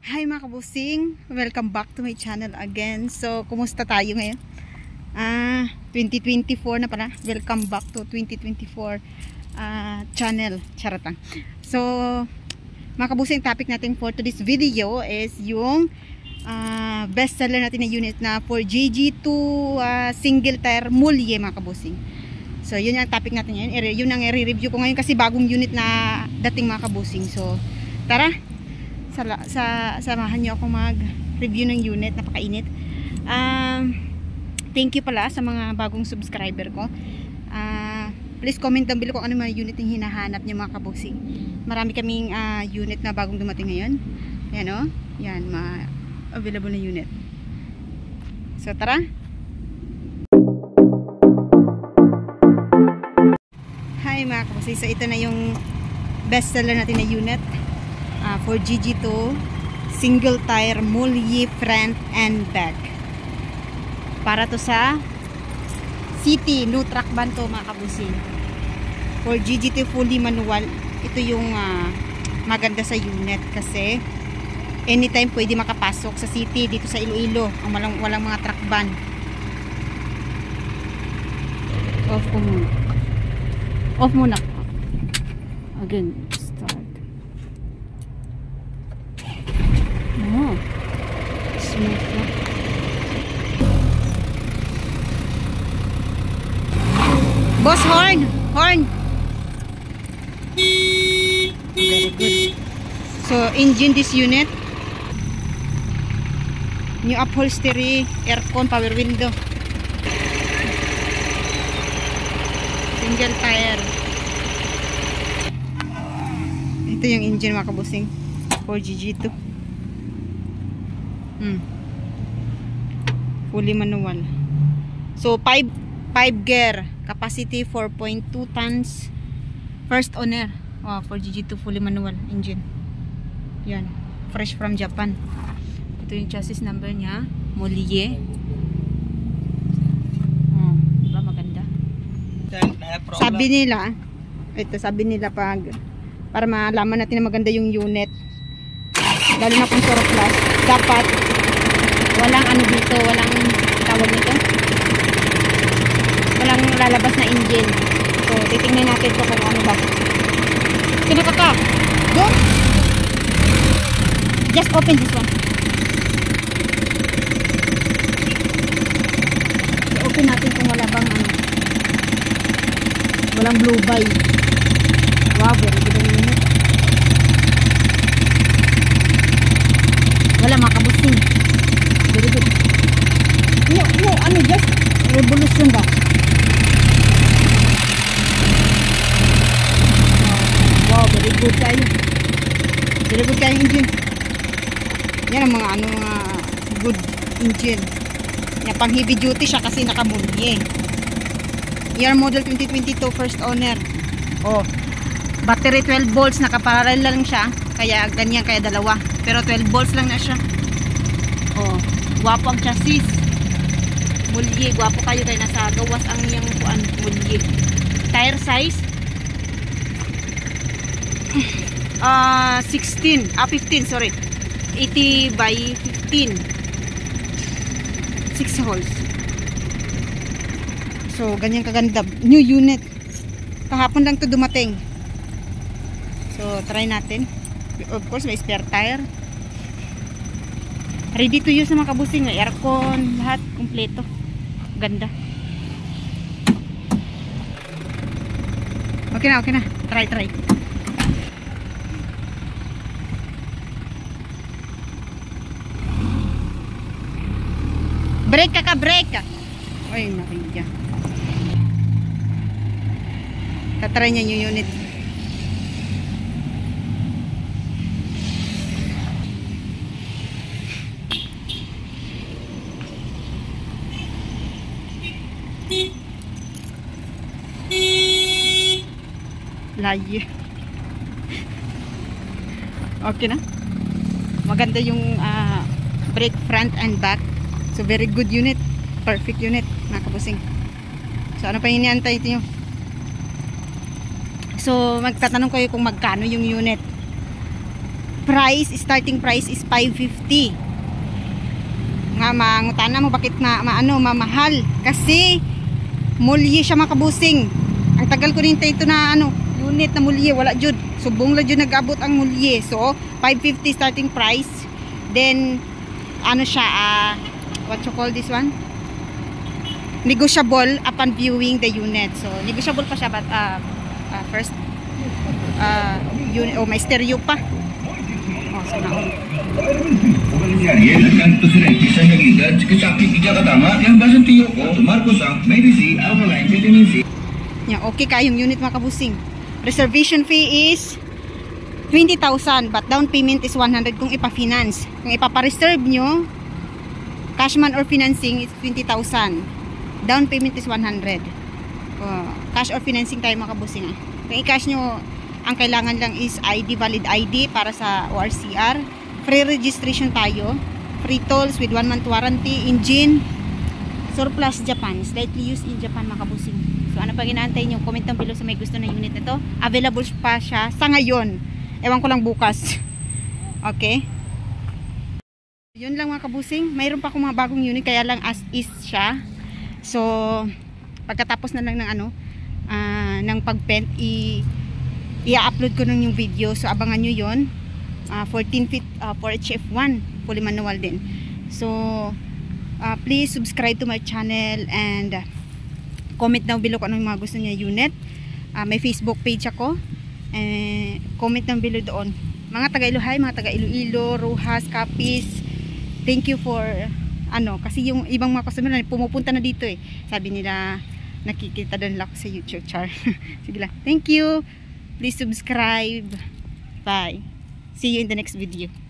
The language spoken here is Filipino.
Hi mga kabusing, welcome back to my channel again. So, kumusta tayo ngayon? 2024 na pala. Welcome back to 2024 channel. Charotang. So, mga kabusing, topic natin for today's video is yung best seller natin na unit na for GG2 single tire mulye mga kabusing. So, yun yung topic natin ngayon. Yun ang i-review ko ngayon kasi bagong unit na dating mga kabusing. So, tara! Samahan nyo ako mag-review ng unit. Napakainit. Thank you pala sa mga bagong subscriber ko. Please comment down below kung ano mga unit yung hinahanap nyo mga kabusing. Marami kaming unit na bagong dumating ngayon. Yan o. Yan, available na unit. So tara. Hi mga kabusing. So ito na yung best seller natin na unit. For GG2 single tire mulye front and back. Para to sa city, no truck ban to mga kabusing. For GG2 fully manual, ito yung maganda sa unit kasi anytime pwede makapasok sa city dito sa Iloilo. Ang walang mga truck ban. Off ko muna. Off muna. Again. Smooth na. Boss, horn! Horn! Very good. So, engine this unit. New upholstery, aircon, power window. Single tire. Ito yung engine mga kabusing. For GG2. Fully manual. So 5 gear, capacity 4.2 tons. First owner. For GG2 fully manual engine. Yan, fresh from Japan. Ito yung chassis number niya, Mulye. Diba maganda? Sabi nila para malaman natin na maganda yung unit, lalo na kung surplus, dapat walang ano dito, walang tawag nito, walang lalabas na engine. So titingnan natin ito kung ano ba. Sino ka? Go! Just open this one. I-open natin kung wala bang ano, walang blue by. Wow, very good ang unit. Wala mga kabusing. Very good. Ano, just revolution ba? Wow, very good kayo. Very good kayo engine. Yan ang mga good engine. Yan, pang heavy duty siya kasi nakamulye. Year model 2022, first owner. Battery 12 volts, nakaparallel lang siya. Kaya ganyan, kaya dalawa. Pero 12 volts lang na siya. Guwapo ang chassis. Mulye, guwapo kayo kaya nasa gawas ang yung mulye. Tire size 15, 80 by 15. 6 holes. So, ganyan kaganda. New unit. Kahapon lang to dumating. So, try natin. Of course, may spare tire. Ready to use na mga kabusing. May aircon, lahat. Kompleto. Ganda. Okay na. Try. Brake. Ay, nakiya. Tatry niya yung unit. Laye. Okay na. Maganda yung brake front and back. So very good unit. Perfect unit mga kabusing. So ano pa hiniantay nyo? So magtatanong kayo kung magkano yung unit. starting price is 550. Nga mangutana mo bakit mamahal? Kasi mulye siya mga kabusing. Ang tagal ko rin ito na unit na mulye, wala jud. Subong la jud nag-abot ang mulye. So 550 starting price. Then siya what you call this one? Negotiable upon viewing the unit. So negotiable pa siya, but first unit, may stereo pa. Sana all. Okay kayong unit mga kabusing. Reservation fee is 20,000 but down payment is 100 kung ipa-finance. Kung ipapa-reserve nyo, cash man or financing is 20,000. Down payment is 100. Cash or financing tayo mga kabusing. Kung i-cash nyo, ang kailangan lang is ID, valid ID para sa ORCR. Free registration tayo. Free tolls with 1 month warranty. Engine surplus Japan. Slightly used in Japan mga kabusing. So ano pa ginaantay nyo? Comment down below sa may gusto na unit nito. Available pa siya sa ngayon. Ewan ko lang bukas. Okay. Yun lang mga kabusing. Mayroon pa akong mga bagong unit kaya lang as is siya. So pagkatapos na lang ng ng pag-paint, i-upload ko nung yung video. So abangan nyo yun. 14 feet 4HF1 fully manual din. So please subscribe to my channel and comment down below kung anong mga gusto niya unit. May Facebook page ako. Comment down below doon. Mga taga Ilohay, mga taga Iloilo, Rojas, Capiz, thank you for kasi yung ibang mga customer na pumupunta na dito sabi nila nakikita din lang sa YouTube char. Sige lang. Thank you. Please subscribe. Bye. See you in the next video.